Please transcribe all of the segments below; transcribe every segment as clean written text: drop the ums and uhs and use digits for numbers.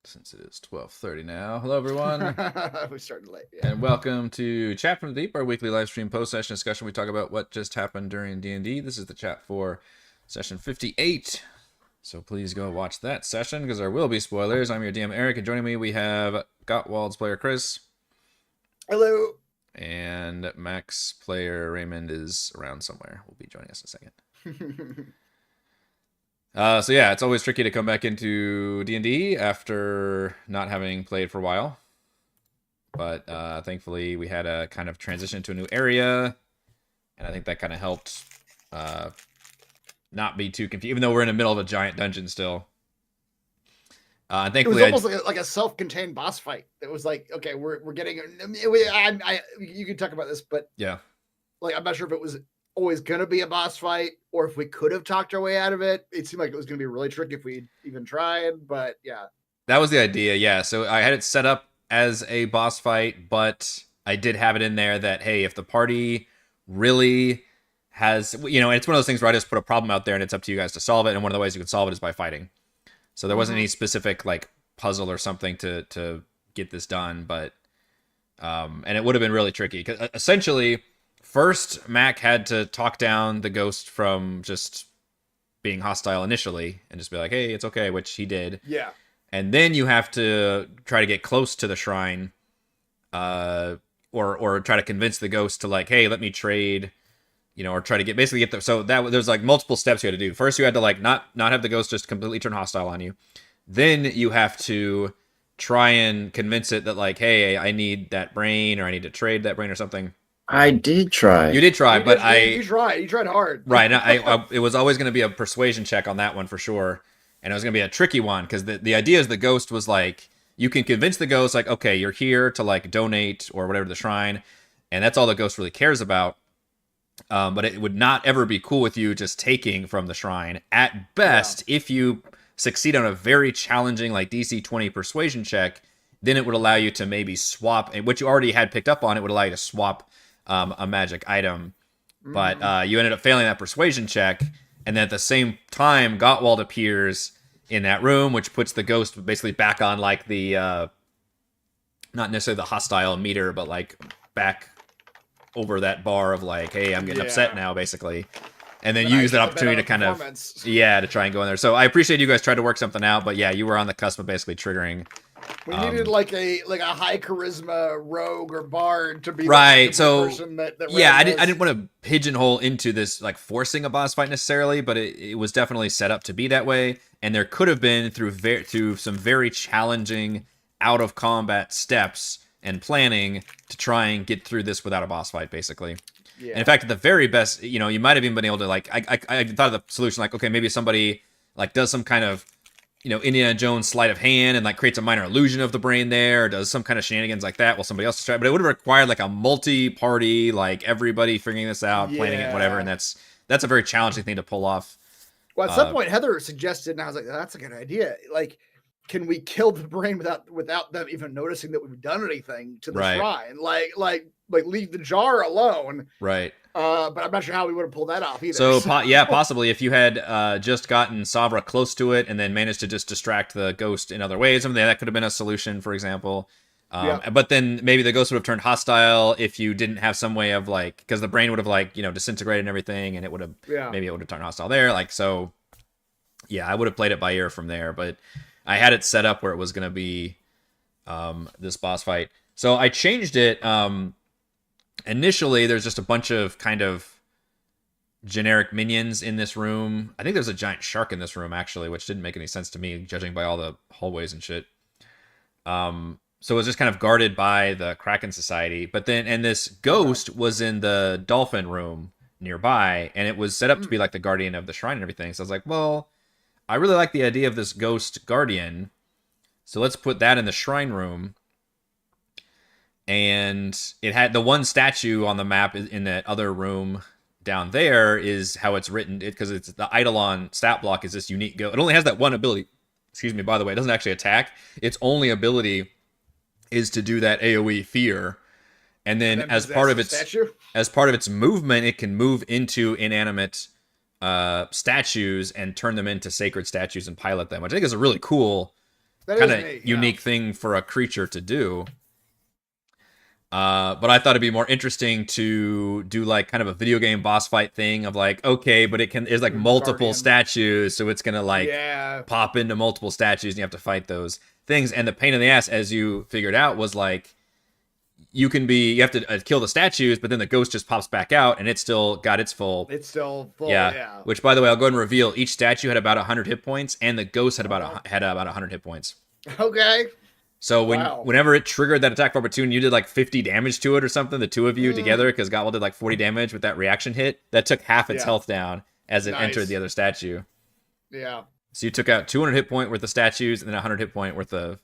Since it is 12:30 now. Hello, everyone, We started late. Yeah. and welcome to Chat from the Deep, our weekly live stream post-session discussion. We talk about what just happened during D&D. This is the chat for session 58. So please go watch that session because there will be spoilers. I'm your DM, Eric, and joining me we have Gottwald's player, Chris. Hello. And Max player, Raymond, is around somewhere. Will be joining us in a second. So yeah, it's always tricky to come back into D&D after not having played for a while. But thankfully, we had a kind of transition to a new area, and I think that kind of helped not be too confused, even though we're in the middle of a giant dungeon still. It Thankfully, was almost like a self-contained boss fight. It was like, okay, we're getting. You can talk about this, but yeah, like I'm not sure if it was always gonna be a boss fight or if we could have talked our way out of it. It seemed like it was gonna be really tricky if we even tried. But yeah, that was the idea. Yeah, so I had it set up as a boss fight, but I did have it in there that hey, if the party really has, it's one of those things where I just put a problem out there and it's up to you guys to solve it. And one of the ways you can solve it is by fighting. So there wasn't any specific like puzzle or something to get this done, but and it would have been really tricky because essentially first Mac had to talk down the ghost from just being hostile initially and just be like, hey, it's okay, which he did. Yeah. And then you have to try to get close to the shrine, or try to convince the ghost to like, hey, let me trade, or try to basically get the. So that there's like multiple steps you had to do. First, you had to like not have the ghost just completely turn hostile on you. Then you have to try and convince it that like, hey, I need that brain, or I need to trade that brain or something. I did try. You did try, but you tried. You tried hard. Right. It was always going to be a persuasion check on that one for sure. And it was going to be a tricky one because the idea is the ghost was like, you can convince the ghost, like, okay, you're here to like donate or whatever to the shrine. And that's all the ghost really cares about. But it would not ever be cool with you just taking from the shrine. At best, if you succeed on a very challenging, like DC 20 persuasion check, then it would allow you to maybe swap, what you already had picked up on, it would allow you to swap a magic item. But you ended up failing that persuasion check. And then at the same time, Gottwald appears in that room, which puts the ghost basically back on like the, not necessarily the hostile meter, but like back over that bar of like, hey, I'm getting upset now, basically. And then use that opportunity to kind of, to try and go in there. So I appreciate you guys tried to work something out, but yeah, you were on the cusp of basically triggering. We needed like a high charisma rogue or bard to be right. The person that I didn't want to pigeonhole into this like forcing a boss fight necessarily, but it was definitely set up to be that way. And there could have been through some very challenging out of combat steps and planning to try and get through this without a boss fight, basically. Yeah. And in fact, at the very best, you might have even been able to like, I thought of the solution like, okay, maybe somebody like does some kind of Indiana Jones sleight of hand and like creates a minor illusion of the brain there, or does some kind of shenanigans like that while somebody else is trying. But it would have required like a multi-party, like everybody figuring this out, planning it, whatever. And that's a very challenging thing to pull off. Well, at some point, Heather suggested, and I was like, "That's a good idea. Like, can we kill the brain without them even noticing that we've done anything to the shrine? Like leave the jar alone, right?" But I'm not sure how we would have pulled that off either. So possibly if you had just gotten Savra close to it and then managed to just distract the ghost in other ways, something that could have been a solution, for example. But then maybe the ghost would have turned hostile if you didn't have some way of like, because the brain would have like disintegrated and everything, and it would have maybe it would have turned hostile there. Like so, I would have played it by ear from there. But I had it set up where it was going to be this boss fight, so I changed it. Initially, there's just a bunch of kind of generic minions in this room. I think there's a giant shark in this room, actually, which didn't make any sense to me, judging by all the hallways and shit. So it was just kind of guarded by the Kraken Society. But then, and this ghost was in the dolphin room nearby, and it was set up to be like the guardian of the shrine and everything. So I was like, well, I really like the idea of this ghost guardian. So let's put that in the shrine room. And it had the one statue on the map in that other room down there is how it's written, because it's the Eidolon stat block is this unique go. It only has that one ability. Excuse me, by the way, it doesn't actually attack. Its only ability is to do that AoE fear. And then as part of its movement, it can move into inanimate statues and turn them into sacred statues and pilot them, which I think is a really cool That kind is of neat, unique thing for a creature to do. But I thought it'd be more interesting to do like kind of a video game boss fight thing of like, okay, but there's like multiple Guardian. statues, so it's gonna like Yeah. pop into multiple statues and you have to fight those things. And the pain in the ass, as you figured out, was like you have to kill the statues, but then the ghost just pops back out and it's still got its full. It's still full. Yeah. Yeah. Which, by the way, I'll go ahead and reveal each statue had about 100 hit points, and the ghost had about 100 hit points. Okay. So Wow. whenever it triggered that attack of opportunity, you did like 50 damage to it or something, the two of you together, because Gottwald did like 40 damage with that reaction hit. That took half its health down as it entered the other statue. Yeah. So you took out 200 hit point worth of statues and then 100 hit point worth of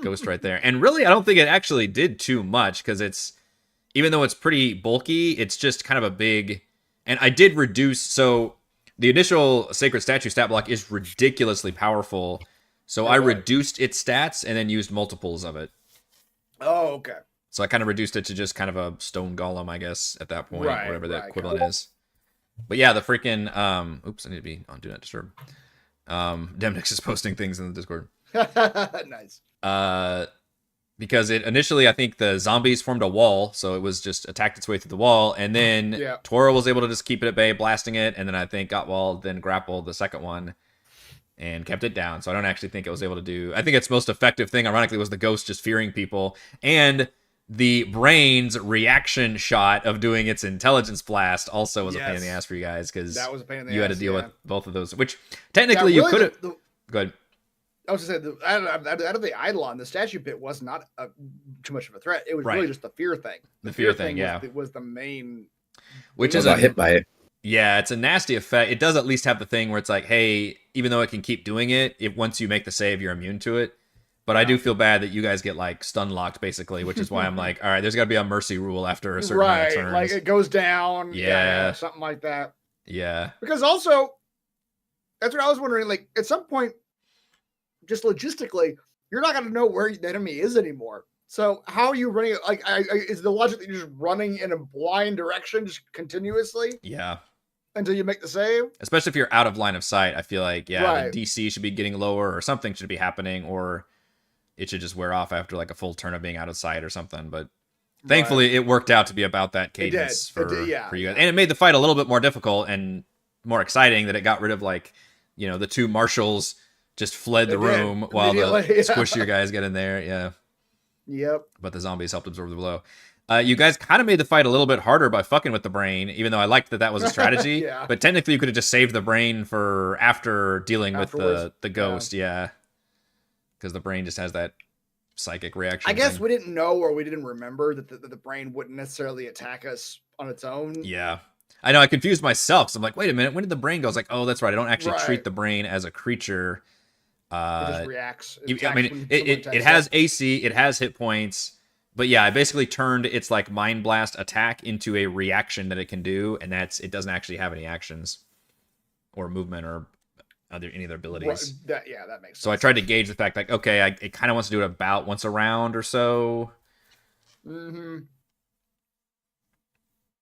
ghost right there. And really, I don't think it actually did too much, because even though it's pretty bulky, it's just kind of a big. And I did reduce. So the initial sacred statue stat block is ridiculously powerful. So I reduced its stats and then used multiples of it. Oh, okay. So I kind of reduced it to just kind of a stone golem, I guess, at that point, whatever that equivalent is. But yeah, the freaking oops, I need to be on Do Not Disturb. Demnix is posting things in the Discord. Nice. Because it initially, I think the zombies formed a wall, so it was just attacked its way through the wall, and then Toro was able to just keep it at bay, blasting it, and then I think Gottwald then grappled the second one and kept it down. So I don't actually think it was able to do. I think its most effective thing, ironically, was the ghost just fearing people, and the brain's reaction shot of doing its intelligence blast also was a pain in the ass for you guys, because that was a pain in the ass. You had to deal with both of those, which technically you could have. Go ahead. I was going to say, out of the Eidolon, the statue pit was not too much of a threat. It was really just the fear thing. The fear thing, was the main. Which is hit by it. Yeah, it's a nasty effect. It does at least have the thing where it's like, hey, even though it can keep doing it, once you make the save, you're immune to it. But I do feel bad that you guys get like stun locked, basically, which is why I'm like, all right, there's got to be a mercy rule after a certain amount of turns. Like it goes down. Yeah. Something like that. Yeah. Because also, that's what I was wondering. Like at some point, just logistically, you're not going to know where the enemy is anymore. So how are you running? Like, is the logic that you're just running in a blind direction, just continuously? Yeah. Until you make the save? Especially if you're out of line of sight, I feel like, the DC should be getting lower, or something should be happening, or it should just wear off after like a full turn of being out of sight or something. But thankfully, it worked out to be about that cadence for you guys. And it made the fight a little bit more difficult and more exciting that it got rid of like, the two marshals just fled the room while the squishier guys get in there. Yeah. Yep. But the zombies helped absorb the blow. You guys kind of made the fight a little bit harder by fucking with the brain, even though I liked that was a strategy. But technically, you could have just saved the brain for after dealing with the ghost. Yeah. Because the brain just has that psychic reaction. I guess we didn't know, or we didn't remember that the brain wouldn't necessarily attack us on its own. Yeah. I know. I confused myself. So I'm like, wait a minute. When did the brain go? I was like, oh, that's right. I don't actually treat the brain as a creature. It just reacts. I mean, it has AC, it has hit points, but yeah, I basically turned its like Mind Blast attack into a reaction that it can do, and it doesn't actually have any actions or movement or any other abilities. That makes sense. So I tried to gauge the fact like, okay, it kind of wants to do it about once a round or so. Mm-hmm.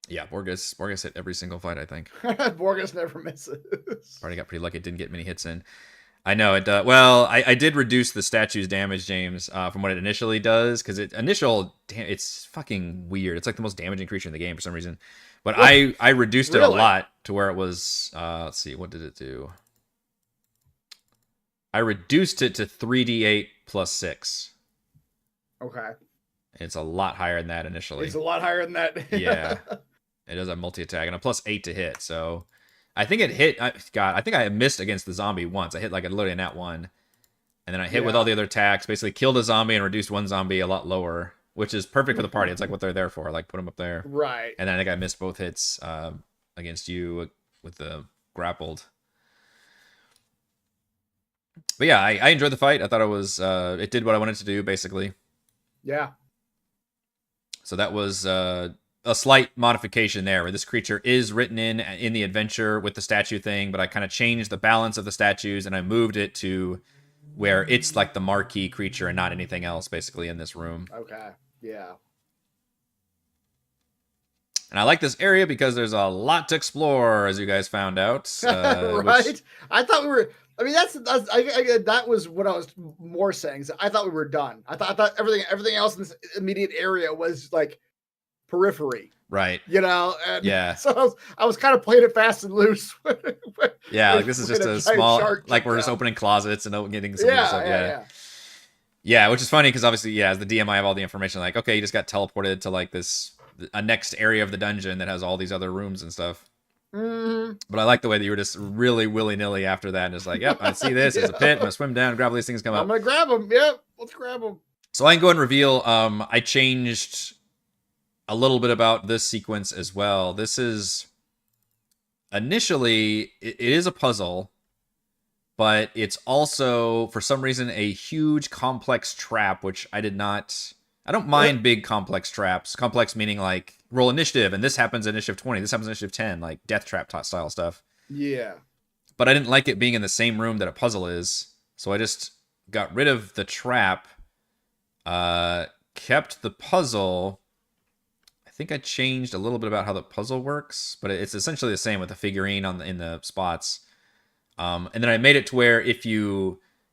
Yeah, Borges hit every single fight, I think. Borges never misses. Already got pretty lucky; it didn't get many hits in. I know it. Well, I did reduce the statue's damage, James, from what it initially does, because it's fucking weird. It's like the most damaging creature in the game for some reason. But I reduced it a lot to where it was. Let's see, what did it do? I reduced it to 3d8 plus 6. Okay. It's a lot higher than that initially. It's a lot higher than that. Yeah. It does have multi-attack and a plus 8 to hit, so I think it hit. I think I missed against the zombie once. I hit like literally a nat 1. And then I hit with all the other attacks, basically killed a zombie and reduced one zombie a lot lower, which is perfect for the party. It's like what they're there for. Like, put them up there. Right. And then I think I missed both hits against you with the grappled. But yeah, I enjoyed the fight. I thought it did what I wanted to do, basically. Yeah. So that was a slight modification there, where this creature is written in the adventure with the statue thing, but I kind of changed the balance of the statues and I moved it to where it's like the marquee creature and not anything else, basically, in this room. Okay. Yeah. And I like this area because there's a lot to explore, as you guys found out. Right? Which, I thought we were. I mean, that was what I was more saying. So I thought we were done. I thought everything else in this immediate area was like periphery. right. You know, and Yeah. so I was kind of playing it fast and loose. Yeah, like this is just When a giant small, shark like we're jumped just out. opening closets and getting some of the stuff. Yeah. Yeah, which is funny because obviously, yeah, as the DM, I have all the information. Like, okay, you just got teleported to like a next area of the dungeon that has all these other rooms and stuff. Mhm. But I like the way that you were just really willy nilly after that, and just like, yep, I see this. It's a pit. I'm gonna swim down, grab all these things, come I'm up. gonna grab them. Yep, let's grab them. So I can go ahead and reveal. I changed a little bit about this sequence as well. This is initially it is a puzzle, but it's also for some reason a huge complex trap, which I don't mind big complex traps. Complex meaning like roll initiative, and this happens in initiative 20, this happens in initiative 10, like death trap style stuff. Yeah. But I didn't like it being in the same room that a puzzle is, so I just got rid of the trap, kept the puzzle. I think I changed a little bit about how the puzzle works, but it's essentially the same with the figurine in the spots. And then I made it to where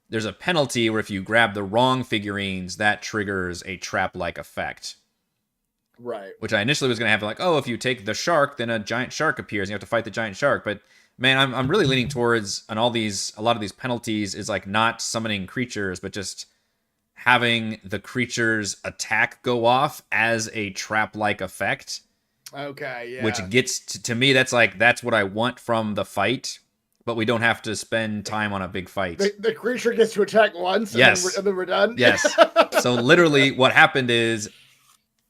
there's a penalty where if you grab the wrong figurines, that triggers a trap-like effect. Right. Which I initially was going to have like, oh, if you take the shark, then a giant shark appears and you have to fight the giant shark. But man, I'm really leaning towards a lot of these penalties is like not summoning creatures, but just having the creature's attack go off as a trap-like effect. Okay, yeah. Which gets to me, that's what I want from the fight. But we don't have to spend time on a big fight. The creature gets to attack once, and, yes. Then we're done. Yes. So literally, what happened is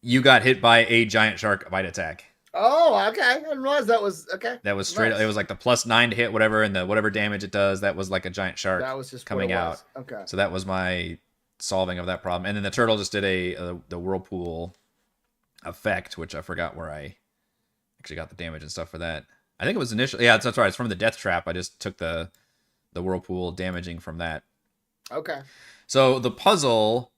you got hit by a giant shark bite attack. Oh, okay. I didn't realize that was okay. That was straight. Nice. It was like the +9 to hit whatever, and the whatever damage it does. That was like a giant shark. That was just coming out. Okay. So that was my solving of that problem. And then the turtle just did the whirlpool effect, which I forgot where I actually got the damage and stuff for that. I think it was initially, yeah, that's right. It's from the death trap. I just took the whirlpool damaging from that. Okay. So the puzzle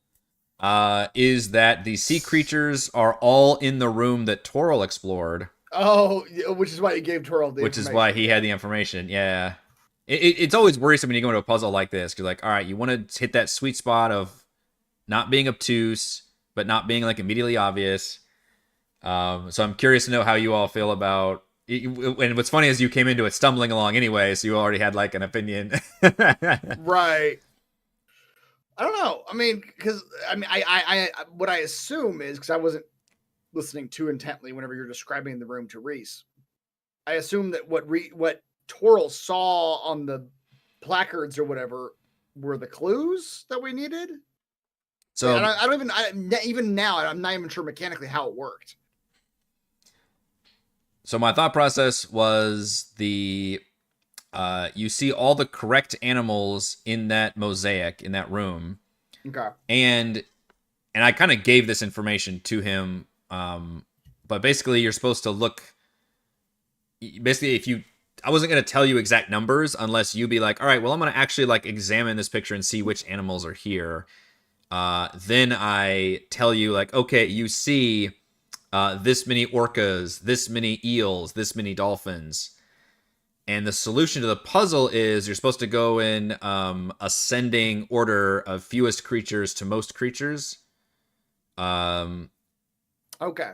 is that the sea creatures are all in the room that Toril explored. Oh, which is why you gave Toril the Which is information. why he had the information. Yeah. It's always worrisome when you go into a puzzle like this. Because like, all right, you want to hit that sweet spot of not being obtuse, but not being like immediately obvious. So I'm curious to know how you all feel about. And what's funny is you came into it stumbling along anyway, so you already had like an opinion. Right. I don't know. I mean, because I what I assume is because I wasn't listening too intently whenever you're describing the room to Reese. I assume that what Toril saw on the placards or whatever were the clues that we needed. So and I don't even now I'm not even sure mechanically how it worked. So my thought process was you see all the correct animals in that mosaic in that room. Okay. And I kind of gave this information to him, but basically you're supposed to look. Basically, I wasn't going to tell you exact numbers unless you be like, all right, well, I'm going to actually like examine this picture and see which animals are here. Then I tell you like, okay, you see. This many orcas, this many eels, this many dolphins. And the solution to the puzzle is you're supposed to go in ascending order of fewest creatures to most creatures. Okay.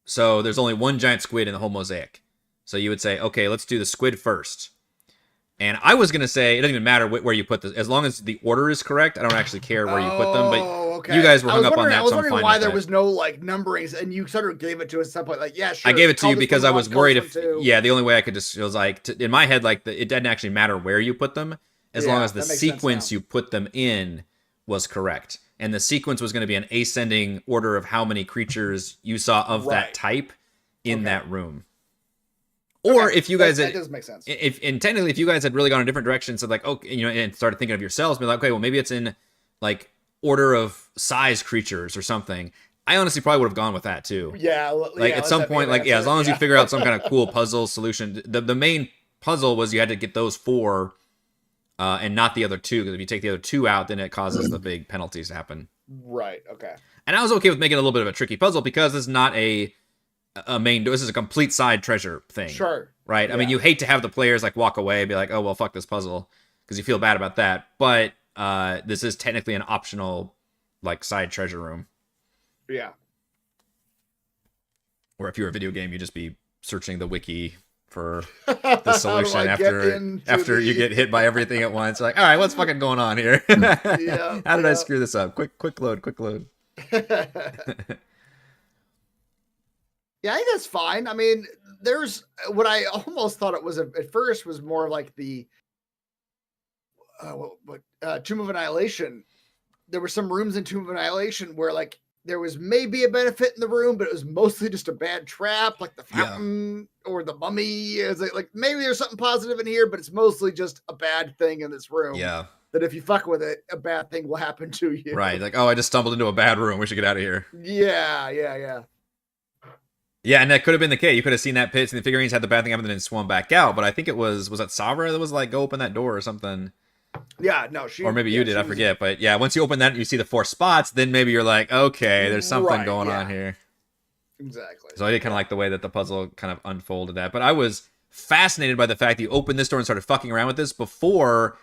So there's only one giant squid in the whole mosaic. So you would say, okay, let's do the squid first. And I was going to say, it doesn't even matter where you put this. As long as the order is correct, I don't actually care where you put them. But okay. You guys were hung up on that, I was so I'm wondering fine why with there that. was no like numberings, and you sort of gave it to us at some point. Like, yeah, sure. I gave it to you because I was worried if, the only way I could just, it was like, in my head, like, it didn't actually matter where you put them, as long as the sequence you put them in was correct. And the sequence was going to be an ascending order of how many creatures you saw of that type in that room. Or if you guys that does make sense. And technically, if you guys had really gone a different direction, said like, okay, and started thinking of yourselves, be like, okay, well, maybe it's in like order of size creatures or something. I honestly probably would have gone with that too. Yeah, like at some point, like as long as you figure out some kind of cool puzzle solution. The main puzzle was you had to get those 4, and not the other 2. Because if you take the other 2 out, then it causes the big penalties to happen. Right. Okay. And I was okay with making it a little bit of a tricky puzzle because it's not a a main door. This is a complete side treasure thing. Sure. Right? I mean, you hate to have the players like walk away and be like, oh, well, fuck this puzzle, because you feel bad about that. But this is technically an optional like side treasure room. Yeah. Or if you're a video game, you just be searching the wiki for the solution after you get hit by everything at once. Like, all right, what's fucking going on here? How did I screw this up? Quick load. Yeah, I think that's fine. I mean, there's what I almost thought it was at first was more like the Tomb of Annihilation. There were some rooms in Tomb of Annihilation where like there was maybe a benefit in the room, but it was mostly just a bad trap, like the fountain or the mummy. It's like maybe there's something positive in here, but it's mostly just a bad thing in this room. Yeah. That if you fuck with it, a bad thing will happen to you. Right. Like, oh, I just stumbled into a bad room. We should get out of here. Yeah. Yeah, and that could have been the case. You could have seen that pit, and the figurines had the bad thing happen, and then swum back out. But I think it was that Savra that was like, go open that door or something. Yeah, no, or maybe you did. I forget. But yeah, once you open that and you see the 4 spots, then maybe you're like, okay, there's something going on here. Exactly. So I did kind of like the way that the puzzle kind of unfolded that. But I was fascinated by the fact that you opened this door and started fucking around with this before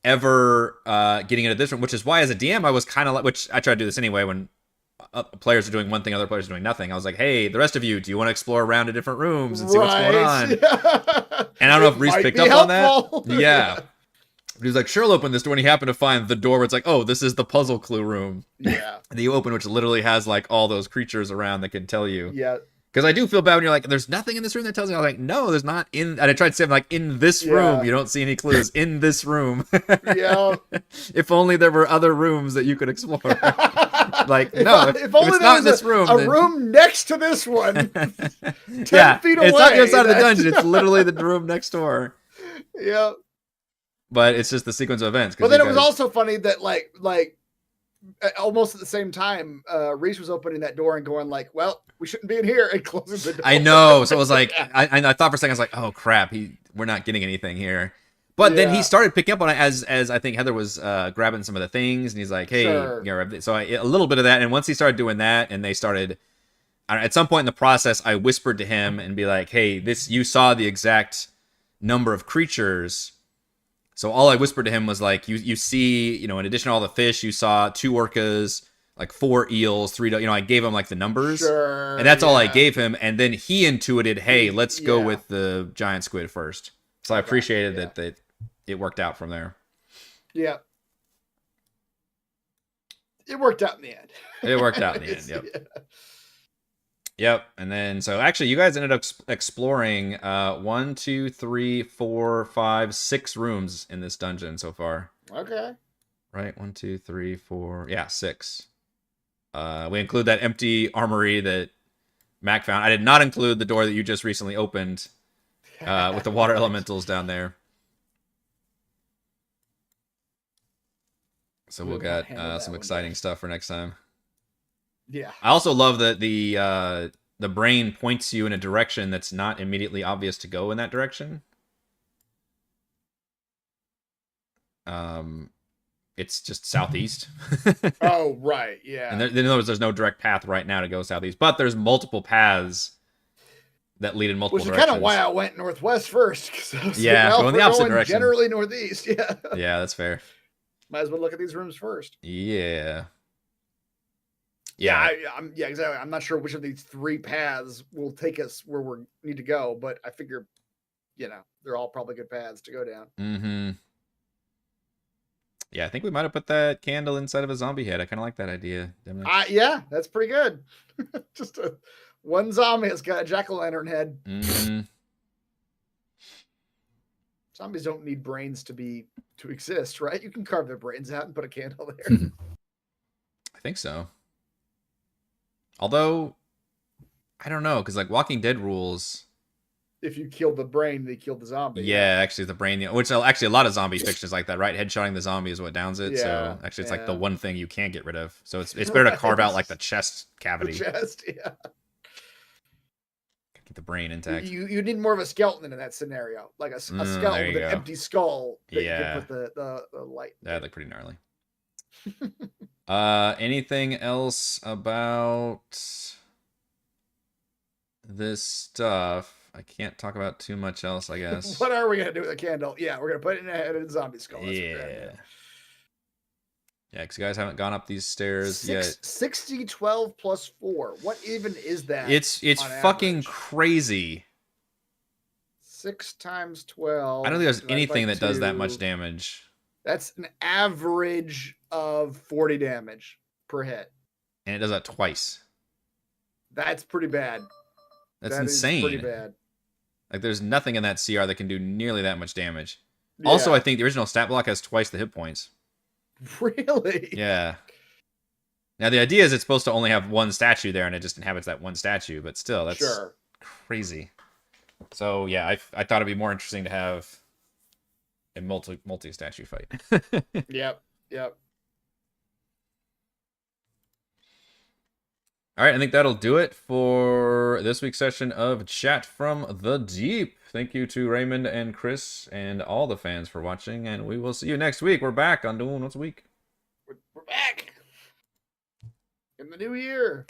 ever getting into this room, which is why as a DM I was kind of like, which I try to do this anyway when players are doing one thing, other players are doing nothing. I was like, hey, the rest of you, do you want to explore around to different rooms and see what's going on? And I don't know if Reese picked up on that. Yeah. He was like, Cheryl opened this door and he happened to find the door where it's like, oh, this is the puzzle clue room. Yeah. And you open, which literally has like all those creatures around that can tell you. Yeah. Because I do feel bad when you're like, there's nothing in this room that tells me. I was like, no, there's not in. And I tried to say, like, in this room, you don't see any clues. In this room. Yeah. If only there were other rooms that you could explore. Like, no, if only it's there not was in this room. A room next to this one. 10 feet away. It's not the other side of the dungeon. It's literally the room next door. Yeah. But it's just the sequence of events. But then it was also funny that like almost at the same time, Reese was opening that door and going like, well, we shouldn't be in here, and closing the door. I know. So it was like, I thought for a second, I was like, oh crap, we're not getting anything here. But then he started picking up on it as I think Heather was grabbing some of the things, and he's like, hey, so a little bit of that. And once he started doing that, and they started, at some point in the process, I whispered to him and be like, hey, you saw the exact number of creatures. So all I whispered to him was like, you see, in addition to all the fish, you saw 2 orcas, like 4 eels, 3, I gave him like the numbers. Sure, and that's all I gave him. And then he intuited, hey, let's go with the giant squid first. So I appreciated that it worked out from there. Yeah. It worked out in the end. It worked out in the end, yep. Yeah. Yep. And then, so actually, you guys ended up exploring 1, 2, 3, 4, 5, 6 rooms in this dungeon so far. Okay. Right? 1, 2, 3, 4. Yeah, 6. We include that empty armory that Mac found. I did not include the door that you just recently opened with the water elementals down there. So we'll get some exciting stuff for next time. Yeah. I also love that the brain points you in a direction that's not immediately obvious to go in that direction. It's just southeast. Oh, right. Yeah. And in other words, there's no direct path right now to go southeast, but there's multiple paths that lead in multiple directions. Which is kind of why I went northwest first. Going the opposite direction. Generally northeast. Yeah. Yeah, that's fair. Might as well look at these rooms first. Yeah. Yeah, exactly. I'm not sure which of these 3 paths will take us where we need to go, but I figure, they're all probably good paths to go down. Mm-hmm. Yeah, I think we might have put that candle inside of a zombie head. I kind of like that idea. Yeah, that's pretty good. Just one zombie has got a jack-o'-lantern head. Mm-hmm. Zombies don't need brains to exist, right? You can carve their brains out and put a candle there. I think so. Although, I don't know, because like Walking Dead rules. If you kill the brain, they kill the zombie. Yeah, actually the brain, which actually a lot of zombie fiction is like that, right? Headshotting the zombie is what downs it. Yeah, so actually it's like the one thing you can't get rid of. So it's better to carve out like the chest cavity. The chest, yeah. Keep the brain intact. You need more of a skeleton in that scenario, like a skeleton with an empty skull that you can put the light. That'd look pretty gnarly. Anything else about this stuff. I can't talk about too much else, I guess. What are we gonna do with a candle? Yeah, we're gonna put it in a head of a zombie skull. That's what we're gonna do. Yeah, because you guys haven't gone up these stairs yet. 60, 12 plus 4. What even is that? It's fucking crazy. 6 times 12. I don't think there's anything that does that much damage. That's an average of 40 damage per hit. And it does that twice. That's pretty bad. That's insane. Pretty bad. Like, there's nothing in that CR that can do nearly that much damage. Yeah. Also, I think the original stat block has twice the hit points. Really? Yeah. Now, the idea is it's supposed to only have one statue there, and it just inhabits that one statue. But still, that's crazy. So, yeah, I thought it'd be more interesting to have a multi-statue fight. Yep. All right, I think that'll do it for this week's session of Chat from the Deep. Thank you to Raymond and Chris and all the fans for watching, and we will see you next week. We're back on Doing Once a Week. We're back in the new year.